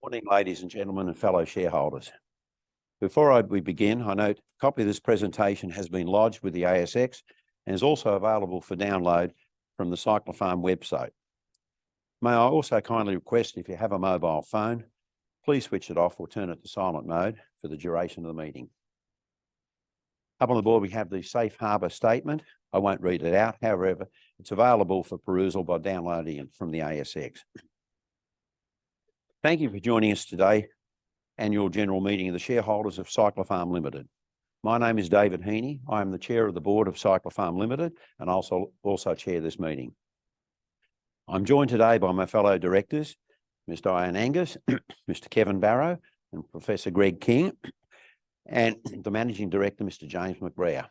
Morning, ladies and gentlemen and fellow shareholders. Before we begin, I note a copy of this presentation has been lodged with the ASX and is also available for download from the Cyclopharm website. May I also kindly request, if you have a mobile phone, please switch it off or turn it to silent mode for the duration of the meeting. Up on the board, we have the Safe Harbour statement. I won't read it out, however, it's available for perusal by downloading it from the ASX. Thank you for joining us today, annual general meeting of the shareholders of Cyclopharm Limited. My name is David Heaney. I am the chair of the board of Cyclopharm Limited and also chair this meeting. I'm joined today by my fellow directors, Ms. Diane Angus, Mr. Kevin Barrow and Professor Greg King, and the Managing Director, Mr. James McBrayer.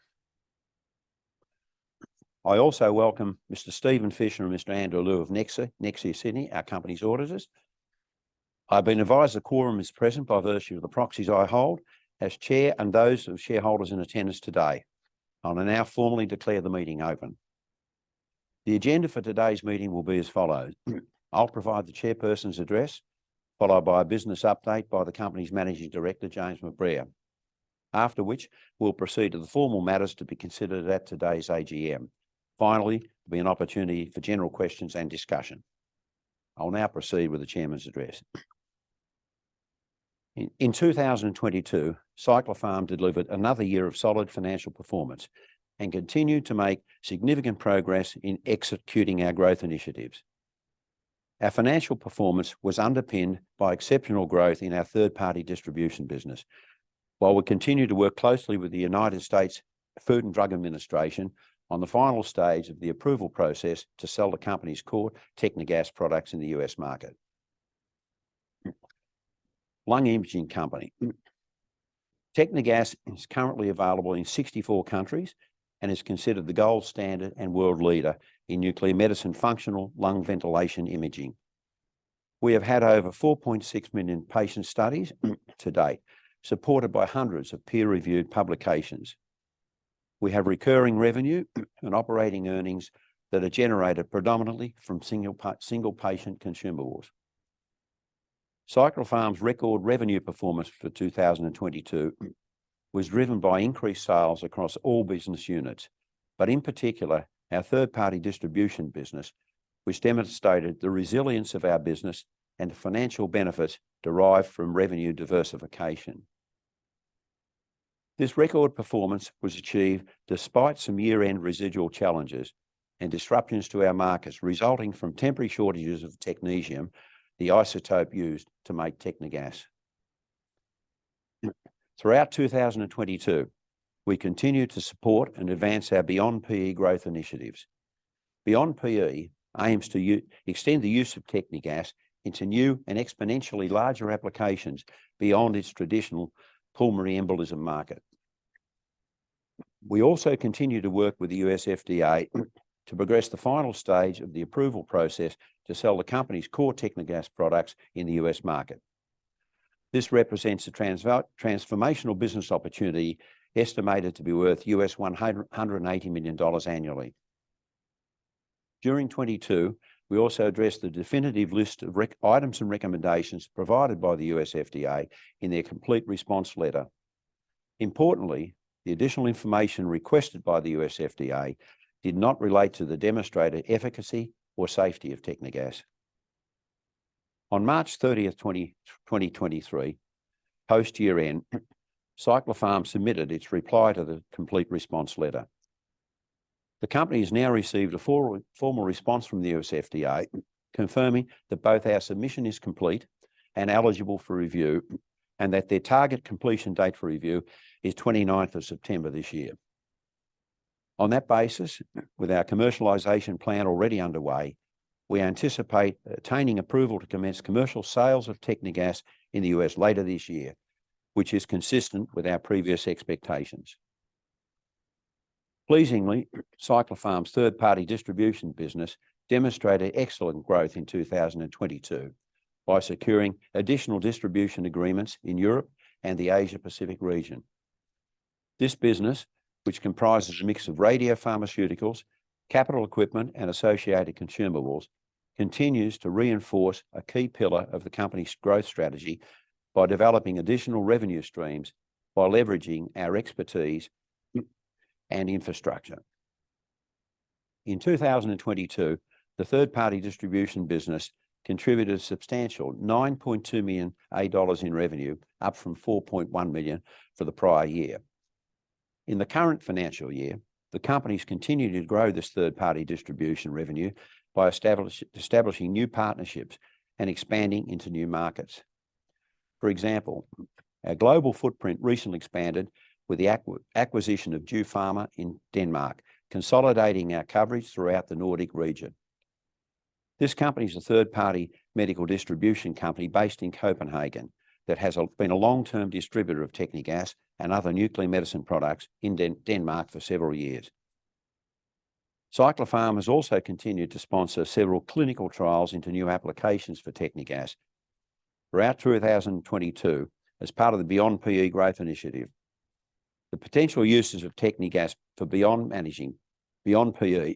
I also welcome Mr. Stephen Fisher and Mr. Andrew Liu of Nexia Sydney, our company's auditors. I've been advised the quorum is present by virtue of the proxies I hold as chair and those of shareholders in attendance today. I will now formally declare the meeting open. The agenda for today's meeting will be as follows. I'll provide the chairperson's address, followed by a business update by the company's Managing Director, James McBrayer. After which, we'll proceed to the formal matters to be considered at today's AGM. Finally, there'll be an opportunity for general questions and discussion. I'll now proceed with the chairman's address. In 2022, Cyclopharm delivered another year of solid financial performance and continued to make significant progress in executing our growth initiatives. Our financial performance was underpinned by exceptional growth in our third-party distribution business, while we continue to work closely with the United States Food and Drug Administration on the final stage of the approval process to sell the company's core Technegas products in the US market. Lung imaging company. Technegas is currently available in 64 countries and is considered the gold standard and world leader in nuclear medicine functional lung ventilation imaging. We have had over 4.6 million patient studies to date, supported by hundreds of peer-reviewed publications. We have recurring revenue and operating earnings that are generated predominantly from single patient consumables. Cyclopharm's record revenue performance for 2022 was driven by increased sales across all business units, but in particular, our third-party distribution business, which demonstrated the resilience of our business and the financial benefits derived from revenue diversification. This record performance was achieved despite some year-end residual challenges and disruptions to our markets resulting from temporary shortages of technetium, the isotope used to make Technegas. Throughout 2022, we continued to support and advance our Beyond PE growth initiatives. Beyond PE aims to extend the use of Technegas into new and exponentially larger applications beyond its traditional pulmonary embolism market. We also continue to work with the US FDA to progress the final stage of the approval process to sell the company's core Technegas products in the US market. This represents a transformational business opportunity estimated to be worth US $180 million annually. During 2022, we also addressed the definitive list of items and recommendations provided by the US FDA in their complete response letter. Importantly, the additional information requested by the US FDA did not relate to the demonstrated efficacy or safety of Technegas. On March 30th, 2023, post-year end, Cyclopharm submitted its reply to the complete response letter. The company has now received a formal response from the US FDA confirming that both our submission is complete and eligible for review, and that their target completion date for review is 29th of September this year. On that basis, with our commercialisation plan already underway, we anticipate attaining approval to commence commercial sales of Technegas in the US later this year, which is consistent with our previous expectations. Pleasingly, Cyclopharm's third-party distribution business demonstrated excellent growth in 2022 by securing additional distribution agreements in Europe and the Asia-Pacific region. This business, which comprises a mix of radiopharmaceuticals, capital equipment and associated consumables, continues to reinforce a key pillar of the company's growth strategy by developing additional revenue streams by leveraging our expertise and infrastructure. In 2022, the third-party distribution business contributed a substantial $9.2 million in revenue, up from $4.1 million for the prior year. In the current financial year, the company's continued to grow this third-party distribution revenue by establishing new partnerships and expanding into new markets. For example, our global footprint recently expanded with the acquisition of Due Pharma in Denmark, consolidating our coverage throughout the Nordic region. This company is a third-party medical distribution company based in Copenhagen that has been a long-term distributor of Technigas and other nuclear medicine products in Denmark for several years. Cyclopharm has also continued to sponsor several clinical trials into new applications for Technigas throughout 2022 as part of the Beyond PE Growth Initiative. The potential uses of Technigas for beyond PE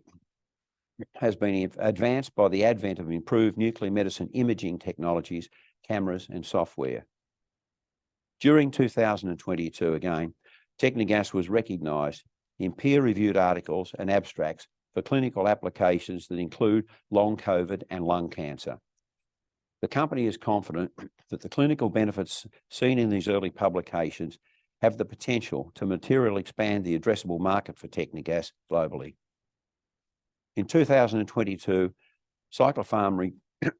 has been advanced by the advent of improved nuclear medicine imaging technologies, cameras, and software. During 2022, again, Technigas was recognised in peer-reviewed articles and abstracts for clinical applications that include long COVID and lung cancer. The company is confident that the clinical benefits seen in these early publications have the potential to materially expand the addressable market for Technigas globally. In 2022, Cyclopharm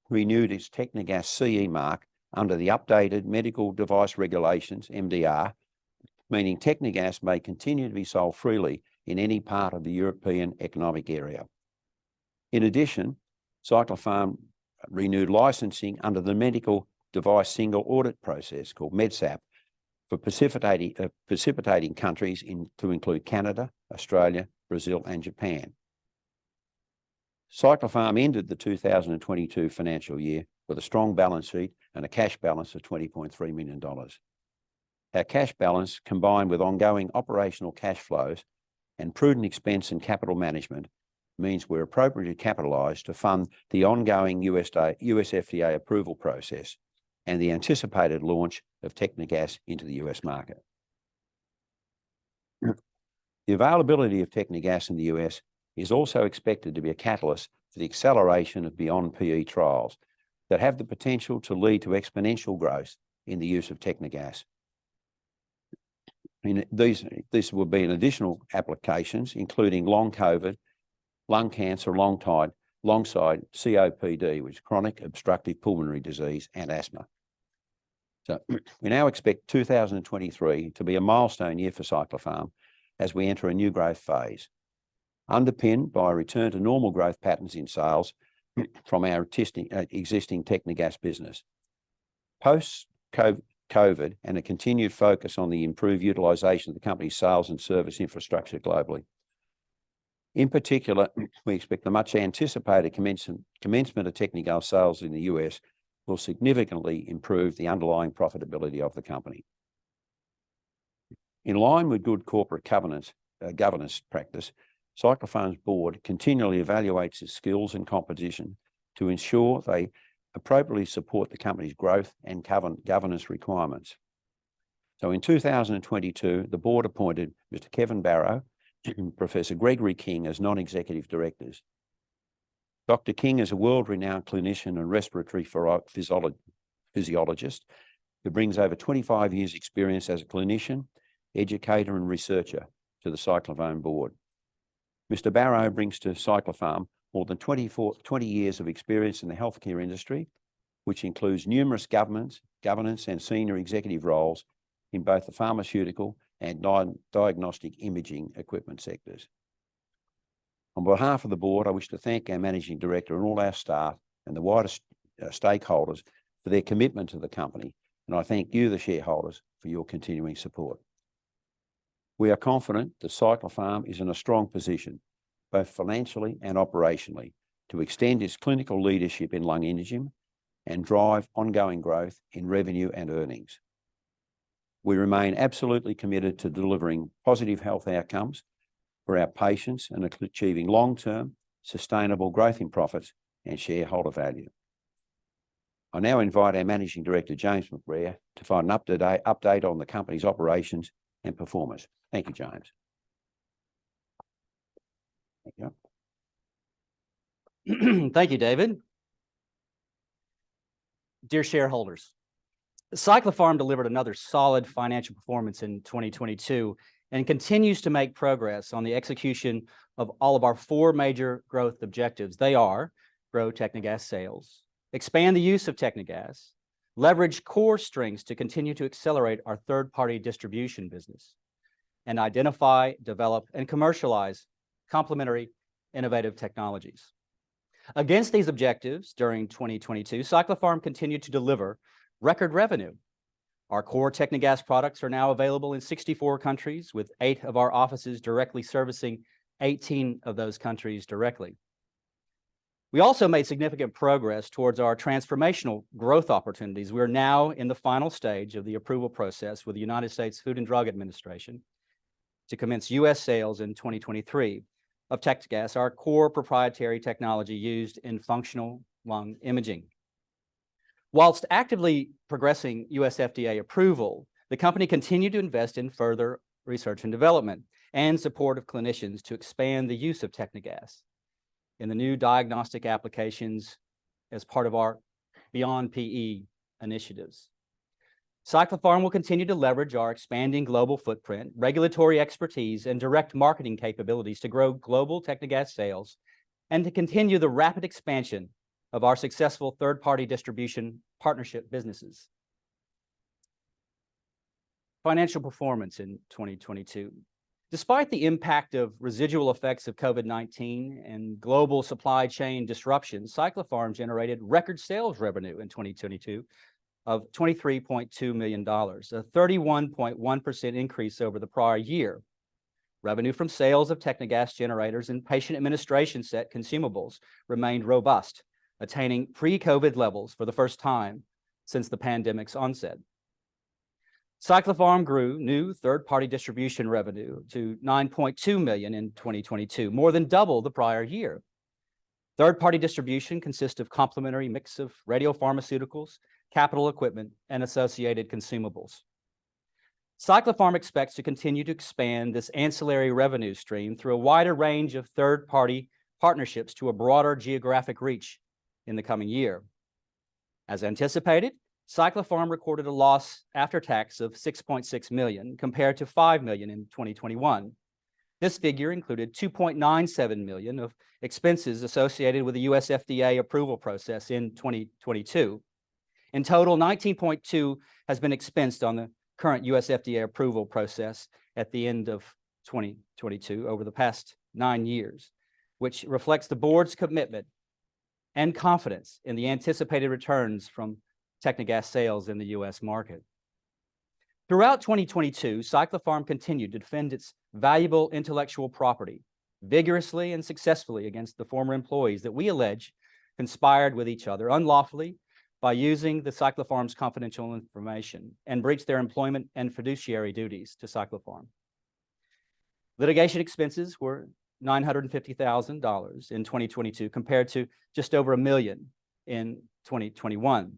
renewed its Technigas CE mark under the updated Medical Device Regulations, MDR, meaning Technigas may continue to be sold freely in any part of the European Economic Area. In addition, Cyclopharm renewed licensing under the Medical Device Single Audit Process, called MedSAP, for participating countries to include Canada, Australia, Brazil, and Japan. Cyclopharm ended the 2022 financial year with a strong balance sheet and a cash balance of $20.3 million. Our cash balance, combined with ongoing operational cash flows and prudent expense and capital management, means we're appropriately capitalised to fund the ongoing US FDA approval process and the anticipated launch of Technigas into the US market. The availability of Technigas in the US is also expected to be a catalyst for the acceleration of Beyond PE trials that have the potential to lead to exponential growth in the use of Technigas. These will be in additional applications, including long COVID, lung cancer, alongside COPD, which is chronic obstructive pulmonary disease, and asthma. So we now expect 2023 to be a milestone year for Cyclopharm as we enter a new growth phase, underpinned by a return to normal growth patterns in sales from our existing Technigas business. Post-COVID and a continued focus on the improved utilisation of the company's sales and service infrastructure globally. In particular, we expect the much anticipated commencement of Technigas sales in the US will significantly improve the underlying profitability of the company. In line with good corporate governance practice, Cyclopharm's board continually evaluates its skills and composition to ensure they appropriately support the company's growth and governance requirements. So in 2022, the board appointed Mr. Kevin Barrow and Professor Gregory King as non-executive directors. Dr. King is a world-renowned clinician and respiratory physiologist who brings over 25 years' experience as a clinician, educator, and researcher to the Cyclopharm board. Mr. Barrow brings to Cyclopharm more than 20 years of experience in the healthcare industry, which includes numerous governance and senior executive roles in both the pharmaceutical and diagnostic imaging equipment sectors. On behalf of the board, I wish to thank our managing director and all our staff and the wider stakeholders for their commitment to the company, and I thank you, the shareholders, for your continuing support. We are confident that Cyclopharm is in a strong position, both financially and operationally, to extend its clinical leadership in lung imaging and drive ongoing growth in revenue and earnings. We remain absolutely committed to delivering positive health outcomes for our patients and achieving long-term, sustainable growth in profits and shareholder value. I now invite our Managing Director, James McBrayer, to provide an update on the company's operations and performance. Thank you, James. Thank you. Thank you, David. Dear shareholders, Cyclopharm delivered another solid financial performance in 2022 and continues to make progress on the execution of all of our 4 major growth objectives. They are: grow Technegas sales, expand the use of Technegas, leverage core strengths to continue to accelerate our third-party distribution business, and identify, develop, and commercialize complementary innovative technologies. Against these objectives during 2022, Cyclopharm continued to deliver record revenue. Our core Technegas products are now available in 64 countries, with 8 of our offices directly servicing 18 of those countries directly. We also made significant progress towards our transformational growth opportunities. We're now in the final stage of the approval process with the United States Food and Drug Administration to commence U.S. sales in 2023 of Technegas, our core proprietary technology used in functional lung imaging. Whilst actively progressing U.S. FDA approval, the company continued to invest in further research and development and support of clinicians to expand the use of Technegas in the new diagnostic applications as part of our Beyond PE initiatives. Cyclopharm will continue to leverage our expanding global footprint, regulatory expertise, and direct marketing capabilities to grow global Technegas sales and to continue the rapid expansion of our successful third-party distribution partnership businesses. Financial performance in 2022. Despite the impact of residual effects of COVID-19 and global supply chain disruptions, Cyclopharm generated record sales revenue in 2022 of $23.2 million, a 31.1% increase over the prior year. Revenue from sales of Technegas generators and patient administration set consumables remained robust, attaining pre-COVID levels for the first time since the pandemic's onset. Cyclopharm grew new third-party distribution revenue to $9.2 million in 2022, more than double the prior year. Third-party distribution consists of complementary mix of radiopharmaceuticals, capital equipment, and associated consumables. Cyclopharm expects to continue to expand this ancillary revenue stream through a wider range of third-party partnerships to a broader geographic reach in the coming year. As anticipated, Cyclopharm recorded a loss after tax of $6.6 million compared to $5 million in 2021. This figure included $2.97 million of expenses associated with the US FDA approval process in 2022. In total, $19.2 has been expensed on the current US FDA approval process at the end of 2022 over the past 9 years, which reflects the board's commitment and confidence in the anticipated returns from Technegas sales in the US market. Throughout 2022, Cyclopharm continued to defend its valuable intellectual property vigorously and successfully against the former employees that we allege conspired with each other unlawfully by using the Cyclopharm's confidential information and breached their employment and fiduciary duties to Cyclopharm. Litigation expenses were $950,000 in 2022 compared to just over $1 million in 2021.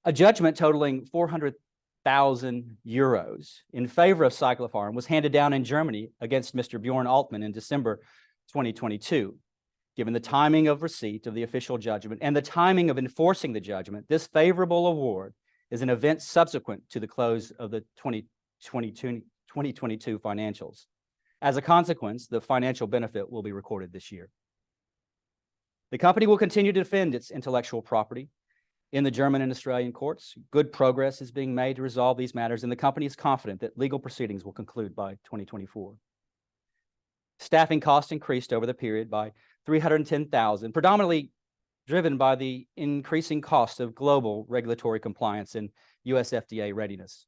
A judgment totaling 400,000 euros in favor of Cyclopharm was handed down in Germany against Mr. Bjorn Altman in December 2022. Given the timing of receipt of the official judgment and the timing of enforcing the judgment, this favorable award is an event subsequent to the close of the 2022 financials. As a consequence, the financial benefit will be recorded this year. The company will continue to defend its intellectual property in the German and Australian courts. Good progress is being made to resolve these matters, and the company is confident that legal proceedings will conclude by 2024. Staffing costs increased over the period by $310,000, predominantly driven by the increasing cost of global regulatory compliance and US FDA readiness.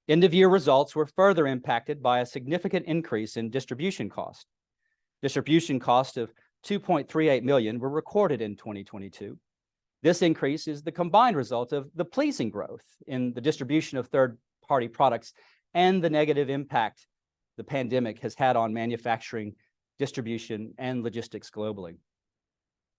End-of-year results were further impacted by a significant increase in distribution cost. Distribution costs of $2.38 million were recorded in 2022. This increase is the combined result of the pleasing growth in the distribution of third-party products and the negative impact the pandemic has had on manufacturing, distribution, and logistics globally.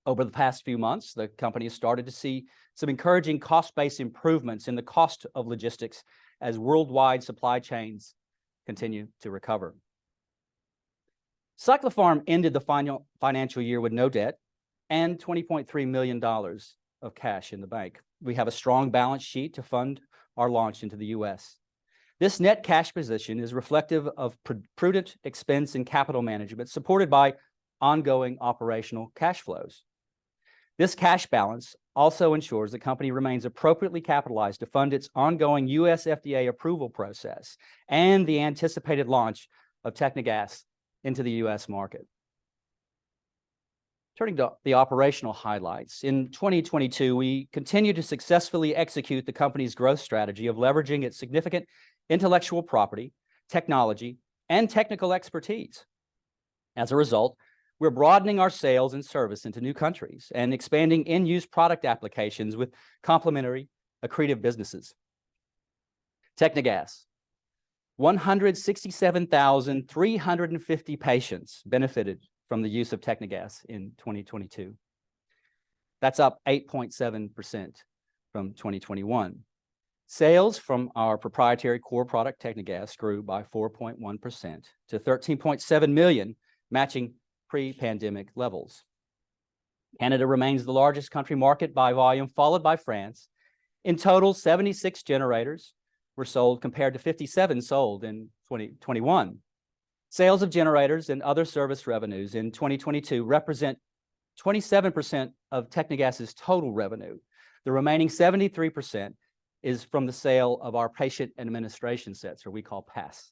Over the past few months, the company has started to see some encouraging cost-based improvements in the cost of logistics as worldwide supply chains continue to recover. Cyclopharm ended the final financial year with no debt and $20.3 million of cash in the bank. We have a strong balance sheet to fund our launch into the US. This net cash position is reflective of prudent expense and capital management supported by ongoing operational cash flows. This cash balance also ensures the company remains appropriately capitalized to fund its ongoing US FDA approval process and the anticipated launch of Technegas into the US market. Turning to the operational highlights, in 2022, we continue to successfully execute the company's growth strategy of leveraging its significant intellectual property, technology, and technical expertise. As a result, we're broadening our sales and service into new countries and expanding end-use product applications with complementary, accretive businesses. Technegas. 167,350 patients benefited from the use of Technegas in 2022. That's up 8.7% from 2021. Sales from our proprietary core product Technegas grew by 4.1% to $13.7 million, matching pre-pandemic levels. Canada remains the largest country market by volume, followed by France. In total, 76 generators were sold compared to 57 sold in 2021. Sales of generators and other service revenues in 2022 represent 27% of Technegas's total revenue. The remaining 73% is from the sale of our patient administration sets, or we call PAS.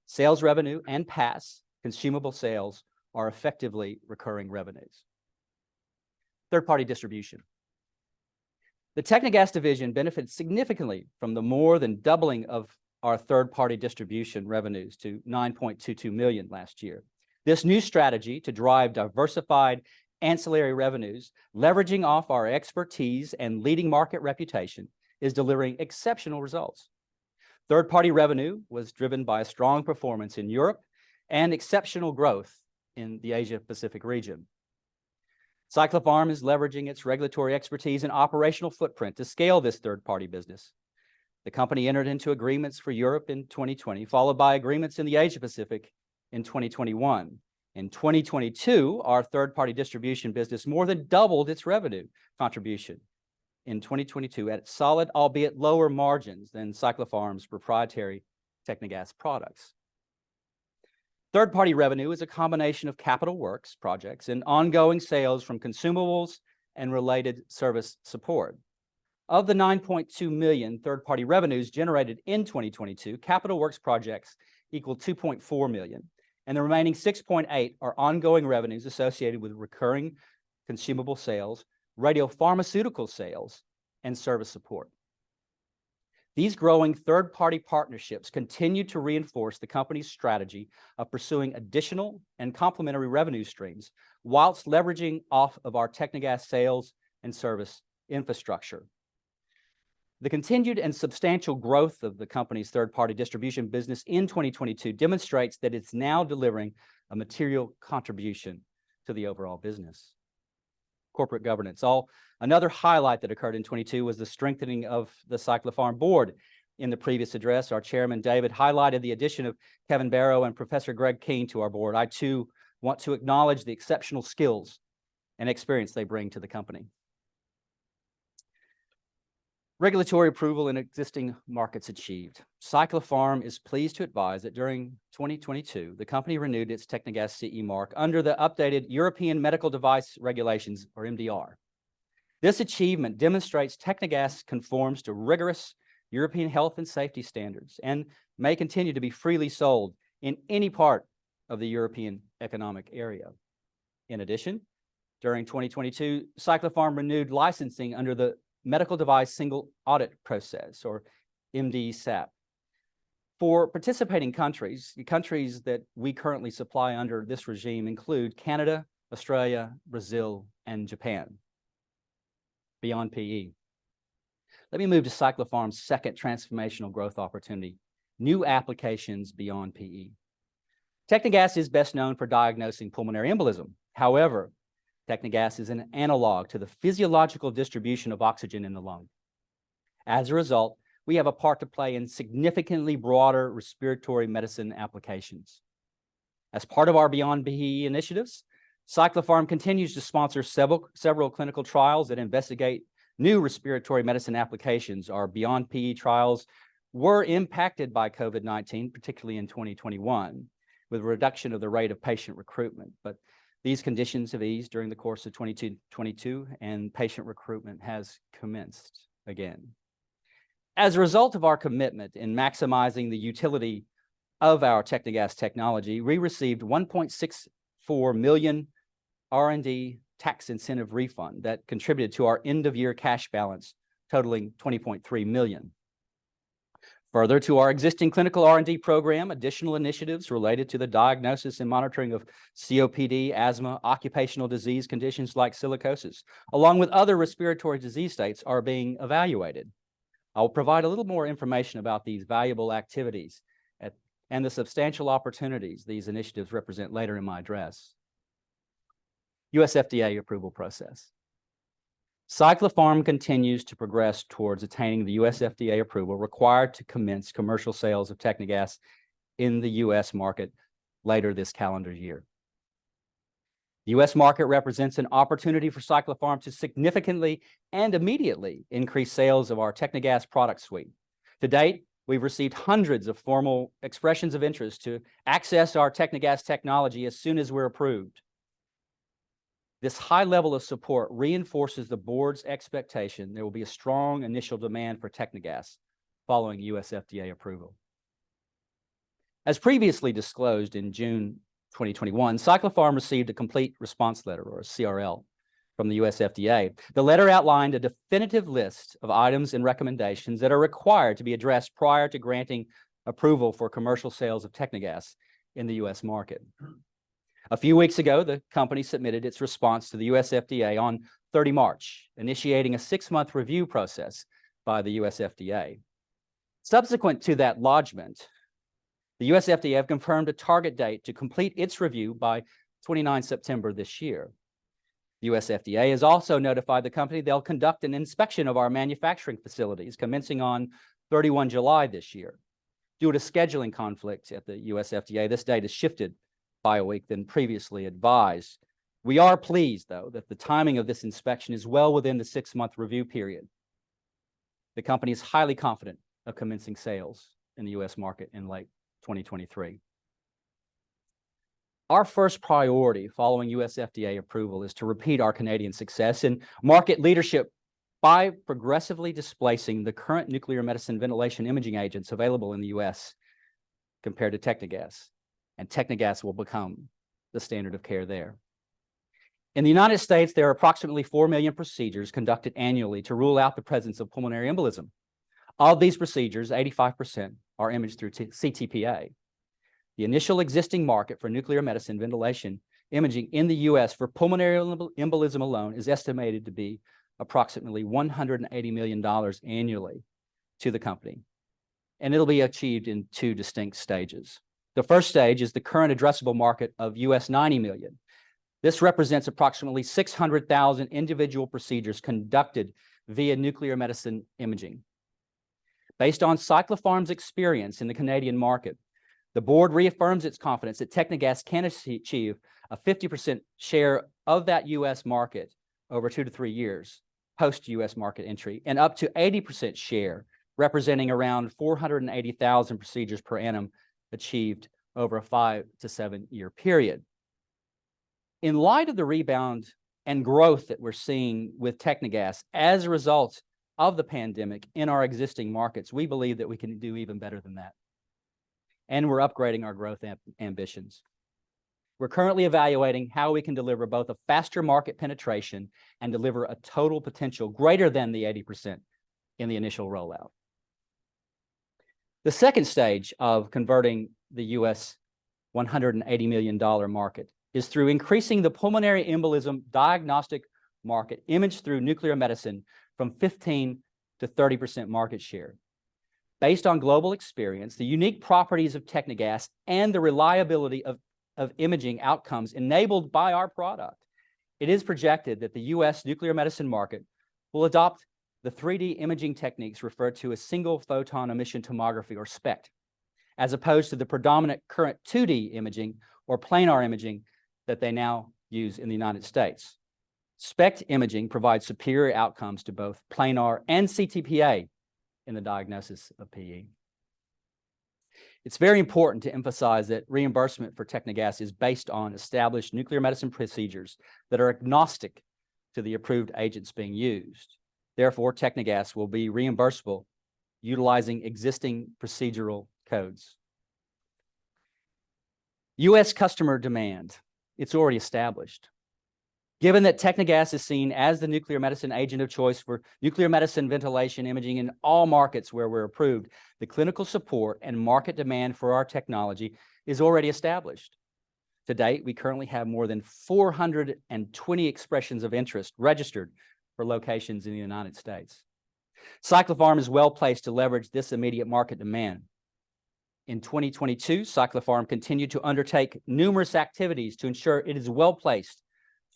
Sales revenue and PAS, consumable sales, are effectively recurring revenues. Third-party distribution. The Technegas division benefited significantly from the more than doubling of our third-party distribution revenues to $9.22 million last year. This new strategy to drive diversified ancillary revenues, leveraging off our expertise and leading market reputation, is delivering exceptional results. Third-party revenue was driven by a strong performance in Europe and exceptional growth in the Asia-Pacific region. Cyclopharm is leveraging its regulatory expertise and operational footprint to scale this third-party business. The company entered into agreements for Europe in 2020, followed by agreements in the Asia-Pacific in 2021. In 2022, our third-party distribution business more than doubled its revenue contribution in 2022 at solid, albeit lower margins than Cyclopharm's proprietary Technegas products. Third-party revenue is a combination of capital works projects and ongoing sales from consumables and related service support. Of the $9.2 million third-party revenues generated in 2022, capital works projects equal $2.4 million, and the remaining $6.8 are ongoing revenues associated with recurring consumable sales, radiopharmaceutical sales, and service support. These growing third-party partnerships continue to reinforce the company's strategy of pursuing additional and complementary revenue streams whilst leveraging off of our Technegas sales and service infrastructure. The continued and substantial growth of the company's third-party distribution business in 2022 demonstrates that it's now delivering a material contribution to the overall business. Corporate governance. Another highlight that occurred in 22 was the strengthening of the Cyclopharm board. In the previous address, our chairman, David, highlighted the addition of Kevin Barrow and Professor Greg Keene to our board. I, too, want to acknowledge the exceptional skills and experience they bring to the company. Regulatory approval in existing markets achieved. Cyclopharm is pleased to advise that during 2022, the company renewed its Technegas CE mark under the updated European Medical Device Regulations, or MDR. This achievement demonstrates Technegas conforms to rigorous European health and safety standards and may continue to be freely sold in any part of the European Economic Area. In addition, during 2022, Cyclopharm renewed licensing under the Medical Device Single Audit Process, or MDSAP. For participating countries, the countries that we currently supply under this regime include Canada, Australia, Brazil, and Japan. Beyond PE. Let me move to Cyclopharm's second transformational growth opportunity, new applications beyond PE. Technegas is best known for diagnosing pulmonary embolism. However, Technegas is an analog to the physiological distribution of oxygen in the lung. As a result, we have a part to play in significantly broader respiratory medicine applications. As part of our Beyond PE initiatives, Cyclopharm continues to sponsor several clinical trials that investigate new respiratory medicine applications. Our Beyond PE trials were impacted by COVID-19, particularly in 2021, with a reduction of the rate of patient recruitment. But these conditions have eased during the course of 2022, and patient recruitment has commenced again. As a result of our commitment in maximizing the utility of our Technegas technology, we received $1.64 million R&D tax incentive refund that contributed to our end-of-year cash balance totaling $20.3 million. Further to our existing clinical R&D program, additional initiatives related to the diagnosis and monitoring of COPD, asthma, occupational disease conditions like silicosis, along with other respiratory disease states, are being evaluated. I will provide a little more information about these valuable activities and the substantial opportunities these initiatives represent later in my address. US FDA approval process. Cyclopharm continues to progress towards attaining the US FDA approval required to commence commercial sales of Technegas in the US market later this calendar year. The US market represents an opportunity for Cyclopharm to significantly and immediately increase sales of our Technegas product suite. To date, we've received hundreds of formal expressions of interest to access our Technegas technology as soon as we're approved. This high level of support reinforces the board's expectation there will be a strong initial demand for Technegas following US FDA approval. As previously disclosed in June 2021, Cyclopharm received a complete response letter, or a CRL, from the US FDA. The letter outlined a definitive list of items and recommendations that are required to be addressed prior to granting approval for commercial sales of Technegas in the US market. A few weeks ago, the company submitted its response to the US FDA on 30 March, initiating a 6-month review process by the US FDA. Subsequent to that lodgment, the US FDA have confirmed a target date to complete its review by 29 September this year. The US FDA has also notified the company they'll conduct an inspection of our manufacturing facilities commencing on 31 July this year. Due to scheduling conflicts at the US FDA, this date is shifted by a week than previously advised. We are pleased, though, that the timing of this inspection is well within the 6-month review period. The company is highly confident of commencing sales in the US market in late 2023. Our first priority following US FDA approval is to repeat our Canadian success in market leadership by progressively displacing the current nuclear medicine ventilation imaging agents available in the US compared to Technegas, and Technegas will become the standard of care there. In the United States, there are approximately 4 million procedures conducted annually to rule out the presence of pulmonary embolism. Of these procedures, 85% are imaged through CTPA. The initial existing market for nuclear medicine ventilation imaging in the US for pulmonary embolism alone is estimated to be approximately $180 million annually to the company, and it'll be achieved in 2 distinct stages. The first stage is the current addressable market of US $90 million. This represents approximately 600,000 individual procedures conducted via nuclear medicine imaging. Based on Cyclopharm's experience in the Canadian market, the board reaffirms its confidence that Technegas can achieve a 50% share of that US market over 2 to 3 years post-US market entry, and up to 80% share, representing around 480,000 procedures per annum achieved over a 5 to 7 year period. In light of the rebound and growth that we're seeing with Technegas as a result of the pandemic in our existing markets, we believe that we can do even better than that. And we're upgrading our growth ambitions. We're currently evaluating how we can deliver both a faster market penetration and deliver a total potential greater than the 80% in the initial rollout. The second stage of converting the US $180 million market is through increasing the pulmonary embolism diagnostic market imaged through nuclear medicine from 15 to 30% market share. Based on global experience, the unique properties of Technegas, and the reliability of imaging outcomes enabled by our product, It is projected that the U.S. nuclear medicine market will adopt the 3D imaging techniques referred to as single photon emission tomography, or SPECT, as opposed to the predominant current 2D imaging or planar imaging that they now use in the United States. SPECT imaging provides superior outcomes to both planar and CTPA in the diagnosis of PE. It's very important to emphasize that reimbursement for Technegas is based on established nuclear medicine procedures that are agnostic to the approved agents being used. Therefore, Technegas will be reimbursable utilizing existing procedural codes. U.S. customer demand, it's already established. Given that Technegas is seen as the nuclear medicine agent of choice for nuclear medicine ventilation imaging in all markets where we're approved, the clinical support and market demand for our technology is already established. To date, we currently have more than 420 expressions of interest registered for locations in the United States. Cyclopharm is well placed to leverage this immediate market demand. In 2022, Cyclopharm continued to undertake numerous activities to ensure it is well placed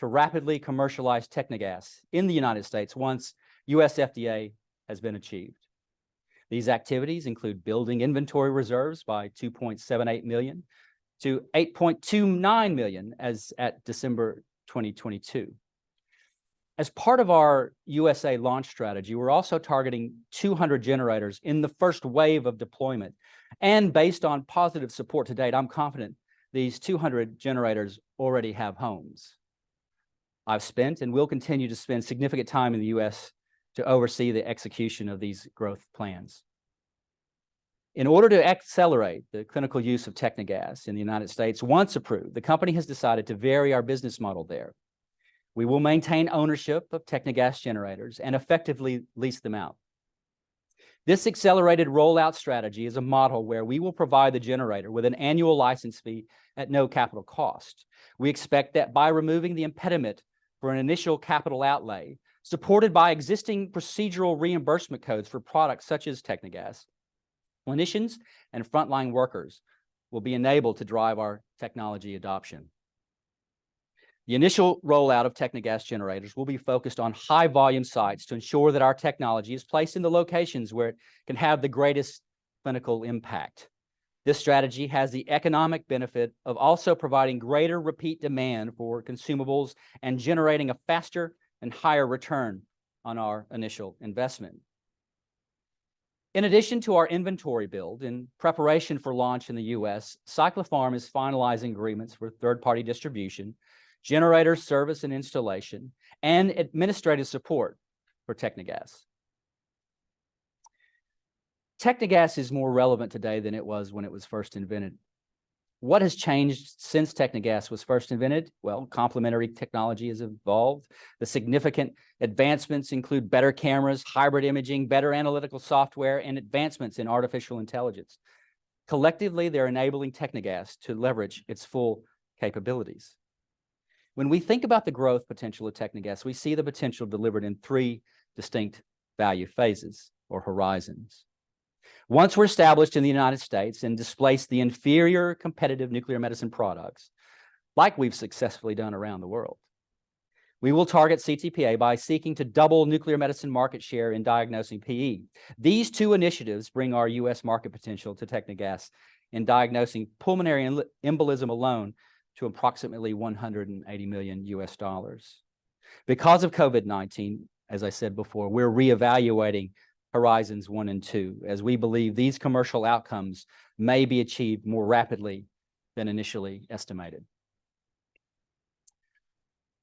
to rapidly commercialize Technegas in the United States once US FDA has been achieved. These activities include building inventory reserves by $2.78 million to $8.29 million as at December 2022. As part of our USA launch strategy, we're also targeting 200 generators in the first wave of deployment. And based on positive support to date, I'm confident these 200 generators already have homes. I've spent and will continue to spend significant time in the U.S. to oversee the execution of these growth plans. In order to accelerate the clinical use of Technegas in the United States, once approved, the company has decided to vary our business model there. We will maintain ownership of Technegas generators and effectively lease them out. This accelerated rollout strategy is a model where we will provide the generator with an annual license fee at no capital cost. We expect that by removing the impediment for an initial capital outlay, supported by existing procedural reimbursement codes for products such as Technegas, clinicians and frontline workers will be enabled to drive our technology adoption. The initial rollout of Technegas generators will be focused on high-volume sites to ensure that our technology is placed in the locations where it can have the greatest clinical impact. This strategy has the economic benefit of also providing greater repeat demand for consumables and generating a faster and higher return on our initial investment. In addition to our inventory build, in preparation for launch in the U.S., Cyclopharm is finalizing agreements for third-party distribution, generator service and installation, and administrative support for Technegas. Technegas is more relevant today than it was when it was first invented. What has changed since Technegas was first invented? Well, complementary technology has evolved. The significant advancements include better cameras, hybrid imaging, better analytical software, and advancements in artificial intelligence. Collectively, they're enabling Technegas to leverage its full capabilities. When we think about the growth potential of Technegas, we see the potential delivered in three distinct value phases or horizons. Once we're established in the United States and displace the inferior competitive nuclear medicine products, like we've successfully done around the world, we will target CTPA by seeking to double nuclear medicine market share in diagnosing PE. These two initiatives bring our U.S. market potential to Technegas in diagnosing pulmonary embolism alone to approximately $180 million US. Because of COVID-19, as I said before, we're reevaluating Horizons 1 and 2, as we believe these commercial outcomes may be achieved more rapidly than initially estimated.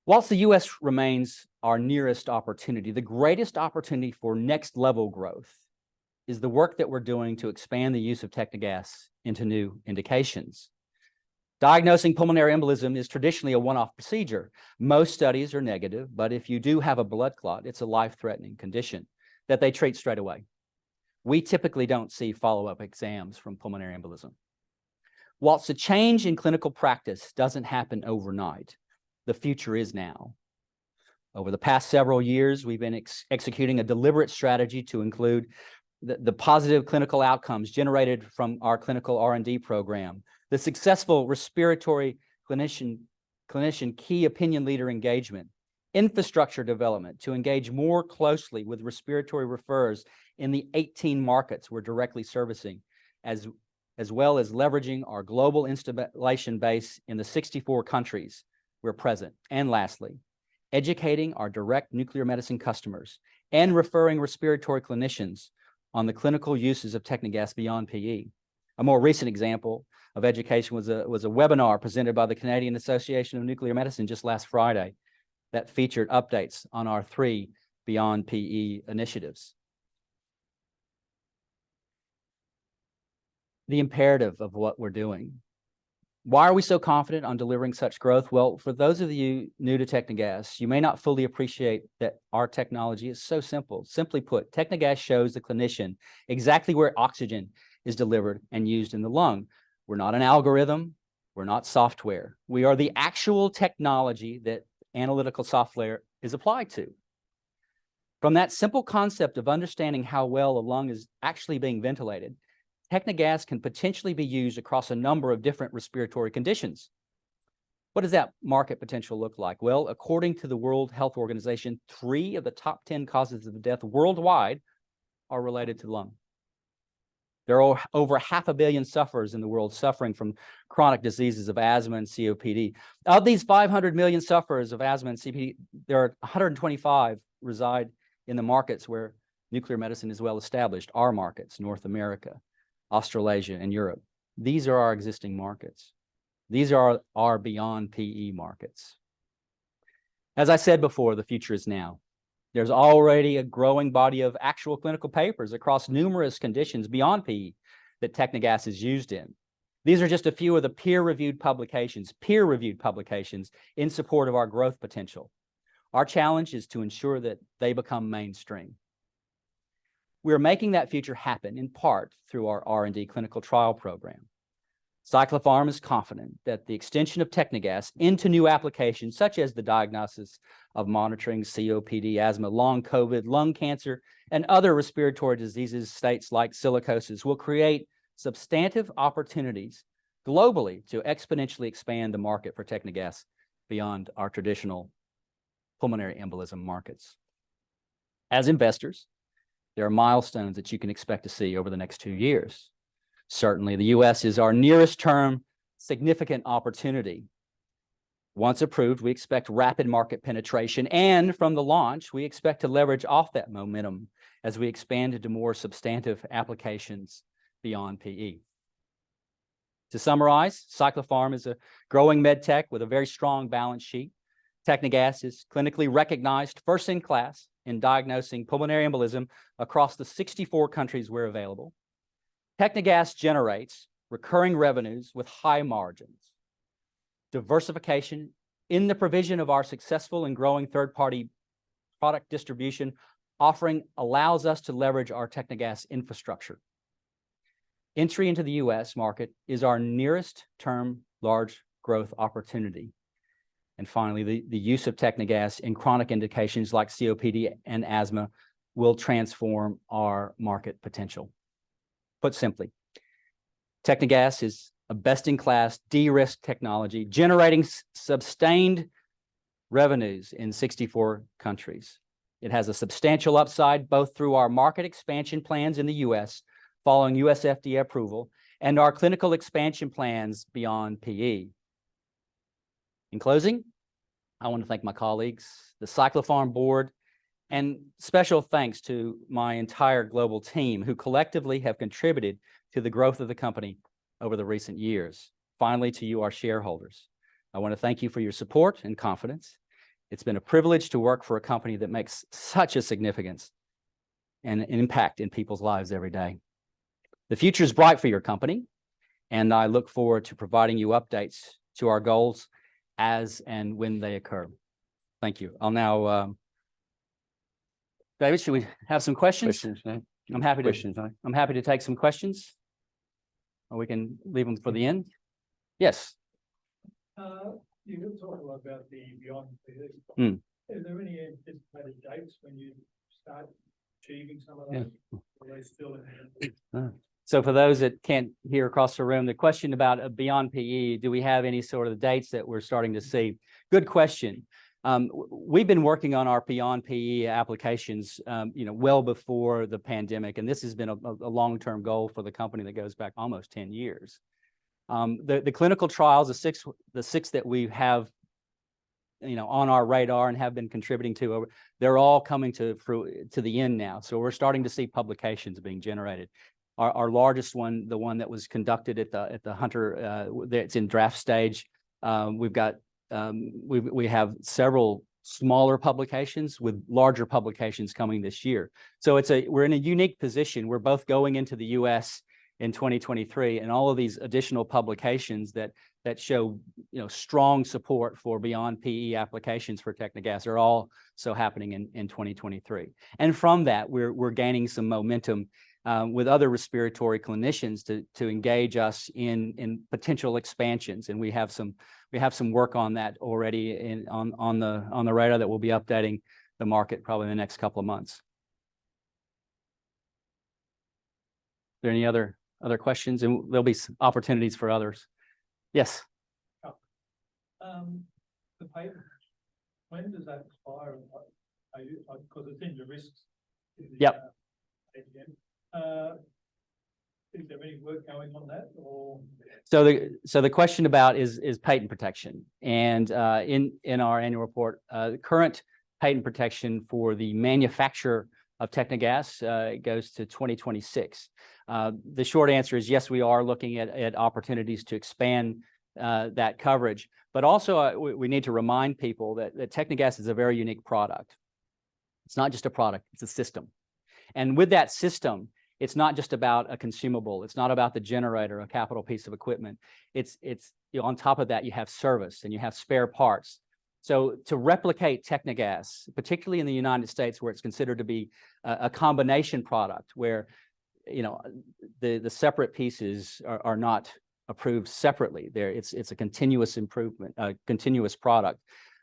Whilst the U.S. remains our nearest opportunity, the greatest opportunity for next level growth is the work that we're doing to expand the use of Technegas into new indications. Diagnosing pulmonary embolism is traditionally a one-off procedure. Most studies are negative, but if you do have a blood clot, it's a life-threatening condition that they treat straight away. We typically don't see follow-up exams from pulmonary embolism. Whilst a change in clinical practice doesn't happen overnight, the future is now. Over the past several years, we've been executing a deliberate strategy to include the positive clinical outcomes generated from our clinical R&D program, the successful respiratory clinician clinician key opinion leader engagement, infrastructure development to engage more closely with respiratory referrers in the 18 markets we're directly servicing, as well as leveraging our global installation base in the 64 countries we're present. And lastly, educating our direct nuclear medicine customers and referring respiratory clinicians on the clinical uses of Technegas beyond PE. A more recent example of education was a webinar presented by the Canadian Association of Nuclear Medicine just last Friday that featured updates on our 3 Beyond PE initiatives. The imperative of what we're doing. Why are we so confident on delivering such growth? Well, for those of you new to Technegas, you may not fully appreciate that our technology is so simple. Simply put, Technegas shows the clinician exactly where oxygen is delivered and used in the lung. We're not an algorithm. We're not software. We are the actual technology that analytical software is applied to. From that simple concept of understanding how well a lung is actually being ventilated, Technegas can potentially be used across a number of different respiratory conditions. What does that market potential look like? Well, according to the World Health Organization, 3 of the top 10 causes of death worldwide are related to the lung. There are over 500 million sufferers in the world suffering from chronic diseases of asthma and COPD. Of these 500 million sufferers of asthma and COPD, there are 125 reside in the markets where nuclear medicine is well established, our markets, North America, Australasia, and Europe. These are our existing markets. These are our beyond PE markets. As I said before, the future is now. There's already a growing body of actual clinical papers across numerous conditions beyond PE that Technegas is used in. These are just a few of the peer-reviewed publications in support of our growth potential. Our challenge is to ensure that they become mainstream. We're making that future happen in part through our R&D clinical trial program. Cyclopharm is confident that the extension of Technegas into new applications, such as the diagnosis of monitoring COPD, asthma, long COVID, lung cancer, and other respiratory diseases, states like silicosis, will create substantive opportunities globally to exponentially expand the market for Technegas beyond our traditional pulmonary embolism markets. As investors, there are milestones that you can expect to see over the next 2 years. Certainly, the U.S. is our nearest term significant opportunity. Once approved, we expect rapid market penetration, and from the launch, we expect to leverage off that momentum as we expand into more substantive applications beyond PE. To summarize, Cyclopharm is a growing med tech with a very strong balance sheet. Technegas is clinically recognized first in class in diagnosing pulmonary embolism across the 64 countries where available. Technegas generates recurring revenues with high margins. Diversification in the provision of our successful and growing third-party product distribution offering allows us to leverage our Technegas infrastructure. Entry into the U.S. market is our nearest term large growth opportunity. And finally, the use of Technegas in chronic indications like COPD and asthma will transform our market potential. Put simply, Technegas is a best-in-class de-risk technology generating sustained revenues in 64 countries. It has a substantial upside both through our market expansion plans in the U.S. following U.S. FDA approval and our clinical expansion plans beyond PE. In closing, I want to thank my colleagues, the Cyclopharm board, and special thanks to my entire global team who collectively have contributed to the growth of the company over the recent years. Finally, to you, our shareholders, I want to thank you for your support and confidence. It's been a privilege to work for a company that makes such a significance and an impact in people's lives every day. The future is bright for your company, and I look forward to providing you updates to our goals as and when they occur. Thank you. I'll now, David, should we have some questions? I'm happy to take some questions, or we can leave them for the end. Yes. You were talking a lot about the beyond PE. Is there any anticipated dates when you start achieving some of those? Are they still in the So for those that can't hear across the room, the question about beyond PE, do we have any sort of dates that we're starting to see? Good question. We've been working on our beyond PE applications, well before the pandemic, and this has been a long-term goal for the company that goes back almost 10 years. The clinical trials, the six that we have, on our radar and have been contributing to, they're all coming to the end now. So we're starting to see publications being generated. Our largest one, the one that was conducted at the Hunter, that's in draft stage. We have several smaller publications with larger publications coming this year. So we're in a unique position. We're both going into the U.S. in 2023, and all of these additional publications that show strong support for beyond PE applications for Technegas are also happening in 2023. And from that, we're gaining some momentum with other respiratory clinicians to engage us in potential expansions, and we have some work on that already on the radar that we'll be updating the market probably in the next couple of months. Are there any other questions? And there'll be some opportunities for others. Yes. The patent, when does that expire? Because it's in your risks. Yep. Is there any work going on that, or? So the question about is patent protection, and in our annual report, the current patent protection for the manufacture of Technegas goes to 2026. The short answer is yes, we are looking at opportunities to expand that coverage, but also we need to remind people that Technegas is a very unique product. It's not just a product; it's a system, and with that system, it's not just about a consumable. It's not about the generator, a capital piece of equipment. It's on top of that, you have service and you have spare parts. So to replicate Technegas, particularly in the United States, where it's considered to be a combination product, where the separate pieces are not approved separately. It's a continuous improvement, a continuous product.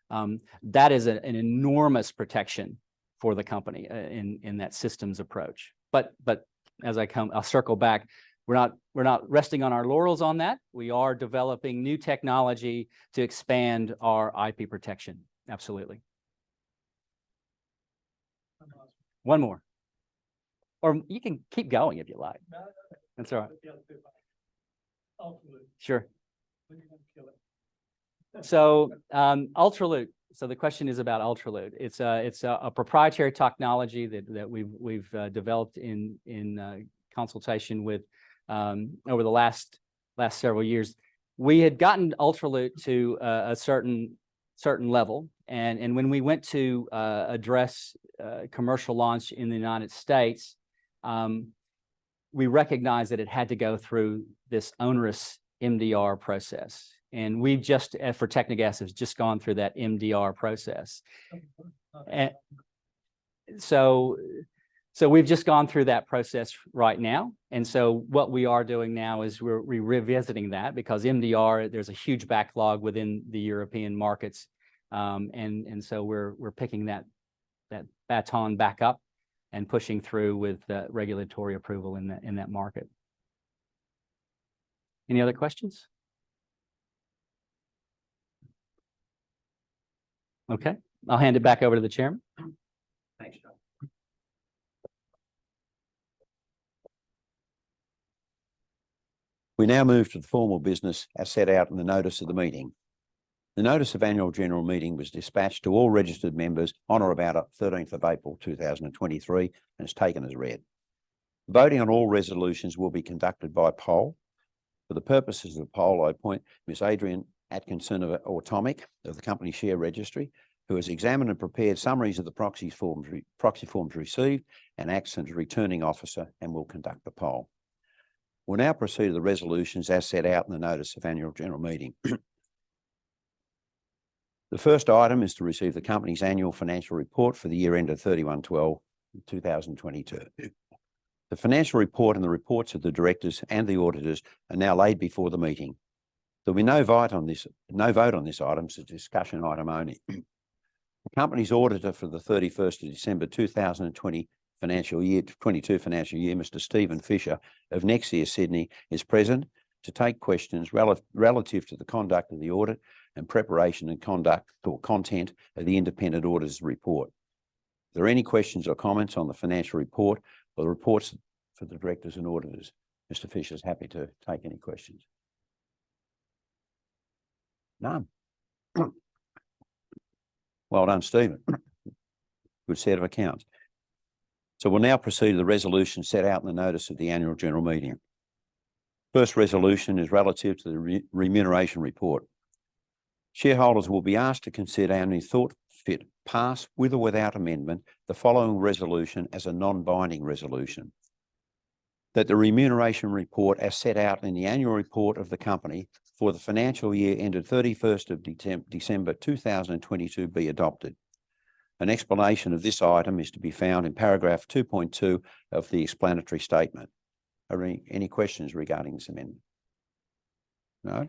That is an enormous protection for the company in that systems approach. But as I'll circle back. We're not resting on our laurels on that. We are developing new technology to expand our IP protection. Absolutely. One more. Or you can keep going if you like. That's all right. Sure. So Ultraloop. So the question is about Ultraloop. It's a proprietary technology that we've developed in consultation with over the last several years. We had gotten Ultraloop to a certain level, and when we went to address commercial launch in the United States, we recognized that it had to go through this onerous MDR process. And we've just, for Technegas, has just gone through that MDR process. And so we've just gone through that process right now. And so what we are doing now is we're revisiting that, because MDR, there's a huge backlog within the European markets. And so we're picking that baton back up and pushing through with regulatory approval in that market. Any other questions? Okay, I'll hand it back over to the chairman. Thanks, John. We now move to the formal business as set out in the notice of the meeting. The notice of annual general meeting was dispatched to all registered members on or about 13th of April 2023 and is taken as read. Voting on all resolutions will be conducted by poll. For the purposes of the poll, I appoint Ms. Adrian Atkinson of Automic of the company share registry, who has examined and prepared summaries of the proxy forms received and acts as returning officer, and will conduct the poll. We'll now proceed to the resolutions as set out in the notice of annual general meeting. The first item is to receive the company's annual financial report for the year ended 31/12/2022. The financial report and the reports of the directors and the auditors are now laid before the meeting. There'll be no vote on this item. It's a discussion item only. The company's auditor for the 31st of December 2020 financial year, Mr. Stephen Fisher of Nexia Sydney is present to take questions relative to the conduct of the audit and preparation and conduct or content of the independent auditor's report. Are there any questions or comments on the financial report or the reports for the directors and auditors? Mr. Fisher is happy to take any questions. None. Well done, Stephen. Good set of accounts. So we'll now proceed to the resolution set out in the notice of the annual general meeting. First resolution is relative to the remuneration report. Shareholders will be asked to consider and, if thought fit, pass with or without amendment the following resolution as a non-binding resolution. That the remuneration report as set out in the annual report of the company for the financial year ended 31st of December 2022 be adopted. An explanation of this item is to be found in paragraph 2.2 of the explanatory statement. Are there any questions regarding this amendment? No?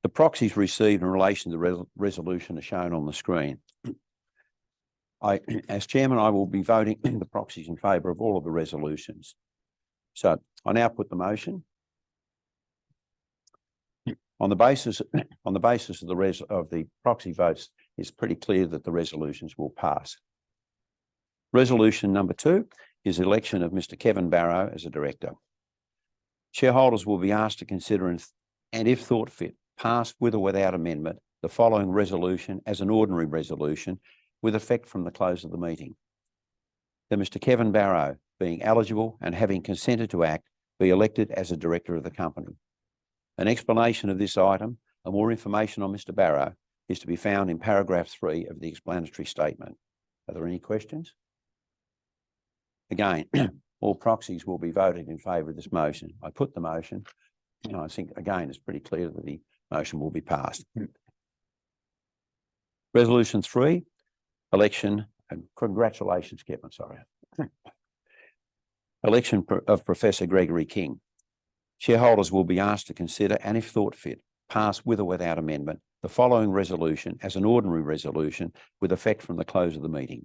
The proxies received in relation to the resolution are shown on the screen. As chairman, I will be voting the proxies in favour of all of the resolutions. So I now put the motion. On the basis of the proxy votes, it's pretty clear that the resolutions will pass. Resolution number 2 is the election of Mr. Kevin Barrow as a director. Shareholders will be asked to consider and, if thought fit, pass with or without amendment the following resolution as an ordinary resolution with effect from the close of the meeting. That Mr. Kevin Barrow, being eligible and having consented to act, be elected as a director of the company. An explanation of this item and more information on Mr. Barrow is to be found in paragraph 3 of the explanatory statement. Are there any questions? Again, all proxies will be voted in favour of this motion. I put the motion, and I think, again, it's pretty clear that the motion will be passed. Resolution 3, election, and congratulations, Kevin, sorry. Election of Professor Gregory King. Shareholders will be asked to consider and, if thought fit, pass with or without amendment the following resolution as an ordinary resolution with effect from the close of the meeting.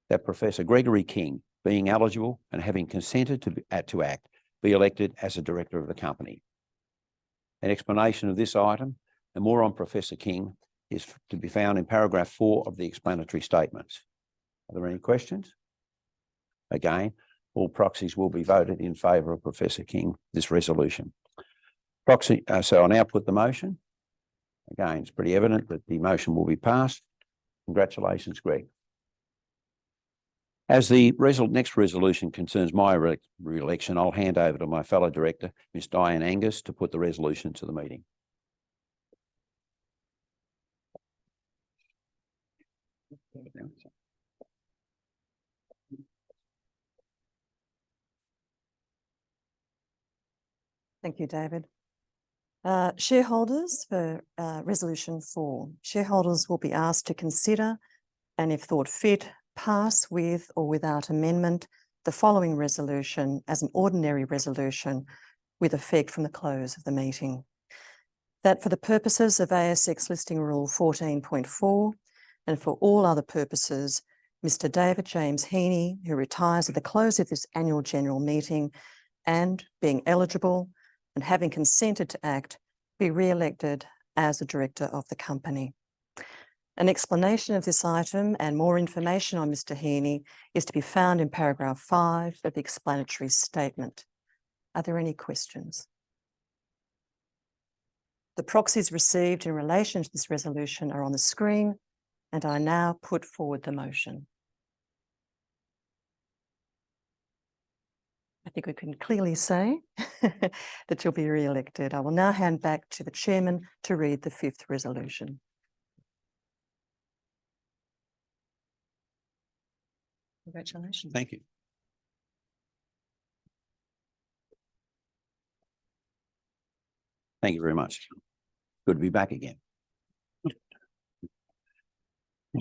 That Professor Gregory King, being eligible and having consented to act, be elected as a director of the company. An explanation of this item and more on Professor King is to be found in paragraph 4 of the explanatory statements. Are there any questions? Again, all proxies will be voted in favour of Professor King, this resolution. So I now put the motion. Again, it's pretty evident that the motion will be passed. Congratulations, Greg. As the next resolution concerns my re-election, I'll hand over to my fellow director, Ms. Diane Angus, to put the resolution to the meeting. Thank you, David. Shareholders, for resolution 4, shareholders will be asked to consider and, if thought fit, pass with or without amendment the following resolution as an ordinary resolution with effect from the close of the meeting. That for the purposes of ASX Listing Rule 14.4 and for all other purposes, Mr. David James Heaney, who retires at the close of this annual general meeting and, being eligible and having consented to act, be re-elected as a director of the company. An explanation of this item and more information on Mr. Heaney is to be found in paragraph 5 of the explanatory statement. Are there any questions? The proxies received in relation to this resolution are on the screen, and I now put forward the motion. I think we can clearly say that you'll be re-elected. I will now hand back to the chairman to read the 5th resolution. Congratulations. Thank you. Thank you very much. Good to be back again.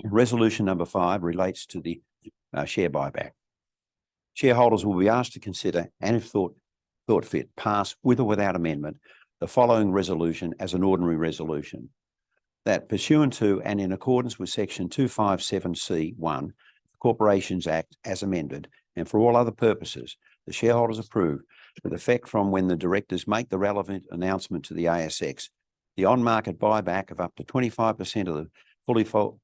Resolution number 5 relates to the share buyback. Shareholders will be asked to consider and, if thought fit, pass with or without amendment the following resolution as an ordinary resolution. That pursuant to and in accordance with section 257C(1) Corporations Act as amended, and for all other purposes, the shareholders approve, with effect from when the directors make the relevant announcement to the ASX, the on-market buyback of up to 25% of the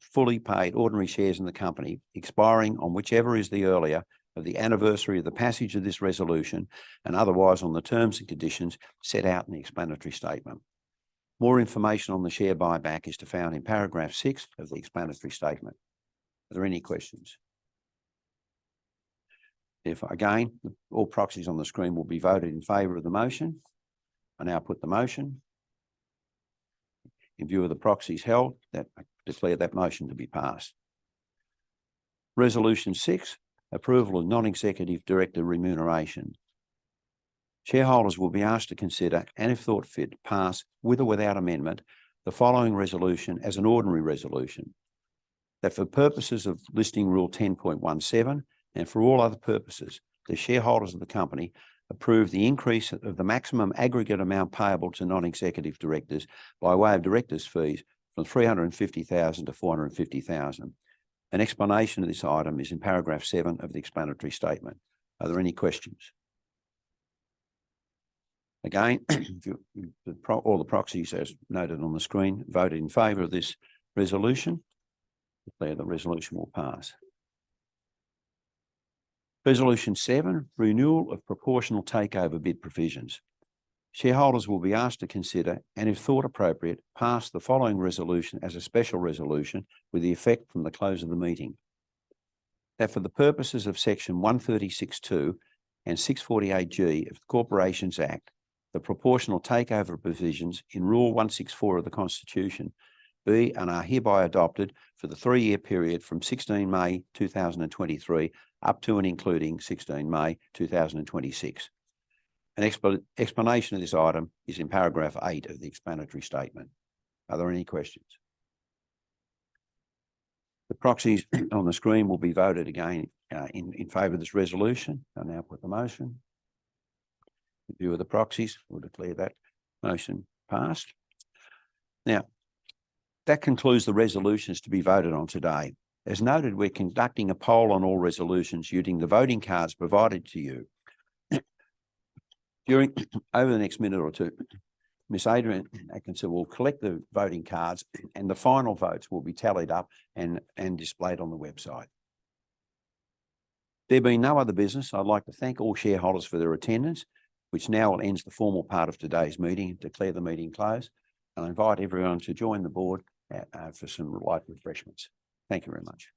fully paid ordinary shares in the company, expiring on whichever is the earlier of the anniversary of the passage of this resolution, and otherwise on the terms and conditions set out in the explanatory statement. More information on the share buyback is to be found in paragraph 6 of the explanatory statement. Are there any questions? If again, all proxies on the screen will be voted in favour of the motion. I now put the motion. In view of the proxies held, I declare that motion to be passed. Resolution 6, approval of non-executive director remuneration. Shareholders will be asked to consider, and if thought fit, pass with or without amendment, the following resolution as an ordinary resolution. That for purposes of Listing Rule 10.17 and for all other purposes, the shareholders of the company approve the increase of the maximum aggregate amount payable to non-executive directors by way of directors' fees from $350,000 to $450,000. An explanation of this item is in paragraph 7 of the explanatory statement. Are there any questions? Again, all the proxies, as noted on the screen, voted in favour of this resolution. Declare the resolution will pass. Resolution 7, renewal of proportional takeover bid provisions. Shareholders will be asked to consider, and if thought appropriate, pass the following resolution as a special resolution with the effect from the close of the meeting. That for the purposes of section 136(2) and 648G of the Corporations Act, the proportional takeover provisions in Rule 164 of the Constitution be and are hereby adopted for the 3-year period from 16 May 2023 up to and including 16 May 2026. An explanation of this item is in paragraph 8 of the explanatory statement. Are there any questions? The proxies on the screen will be voted again in favour of this resolution. I now put the motion. In view of the proxies, we'll declare that motion passed. Now, that concludes the resolutions to be voted on today. As noted, we're conducting a poll on all resolutions using the voting cards provided to you. Over the next minute or two, Ms. Adrian Atkinson will collect the voting cards and the final votes will be tallied up and displayed on the website. There being no other business, I'd like to thank all shareholders for their attendance, which now ends the formal part of today's meeting and declare the meeting closed. And I invite everyone to join the board for some light refreshments. Thank you very much.